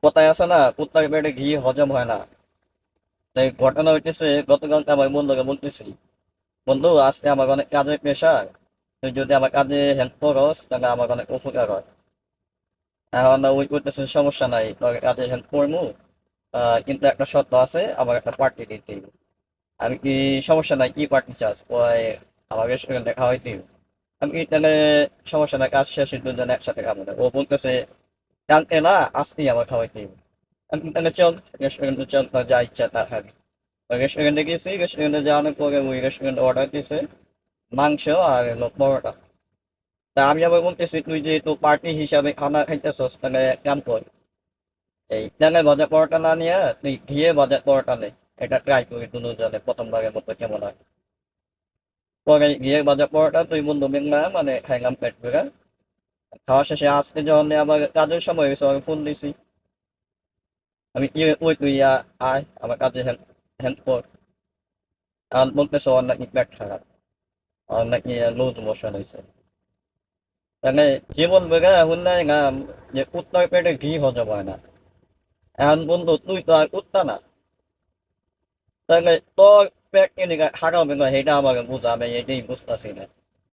কথায় আছে না, কুত্তার পেটে ঘি হজম হয় না। তাই ঘটনা হইতেছে, গতকালকে আমার বন্ধুকে বলতেছি, বন্ধু আজকে আমার অনেক কাজের প্রেশার, তুই যদি আমার কাজে হেল্প করস তাহলে আমার অনেক উপকার হয়। এখন ওই করতেছে সমস্যা নাই, তোর কাজে হেল্প করবো, কিন্তু একটা শর্ত আছে, আমার একটা পার্টি দিতে হইবে। আমি কি, সমস্যা নাই, কি পার্টি চাস ওই, আমার রেস্টুরেন্টে খাওয়াইতে হইবে। আমি কি তাহলে, সমস্যা নাই, কাজ শেষে দুজন একসাথে খাবো না। ও বলতেছে কালকে না, আজকেই আমার খাওয়াইতে হইবে। আমি কি, তাহলে চল রেস্টুরেন্টে চল, তোর যা ইচ্ছা তা খাবি। রেস্টুরেন্টে গেছি, রেস্টুরেন্টে যাওয়ানোর পরে ওই রেস্টুরেন্টে অর্ডার দিছে মাংস আর হলো পরোটা। তা আমি আবার বলতেছি, তুই যেহেতু পার্টি হিসাবে খানা খাইতেছস, তাহলে এক কাম কর, এই তেলে ভাজা পরোটা না নিয়ে তুই ঘিয়ে ভাজা পরোটা নে। এটা ট্রাই করি দুজনে প্রথমবারের মতো কেমন হয়। পরে ঘিয়ে ভাজা পরোটা তুই বন্ধু মিললা মানে খাইলাম পেট ভরে। খাওয়া শেষে আজকে যখন আবার কাজের সময় হয়েছে আমি ফোন দিছি, আমি কি ওই তুই আয় আমার কাজে হেল্প হেল্প কর। আর বলতেছে ওর নাকি পেট খারাপ, ওর নাকি লুজ মোশন হয়েছে। তাহলে জীবন বেগে এখন নাই গাম যে কুত্তার পেটে ঘি হজম হয় না। এখন বন্ধু তুই তো আর কুত্তা না, তাহলে তোর পেট কেন হারাবে না, সেটা আমাকে বুঝাবে, এটাই বুঝতেছি না।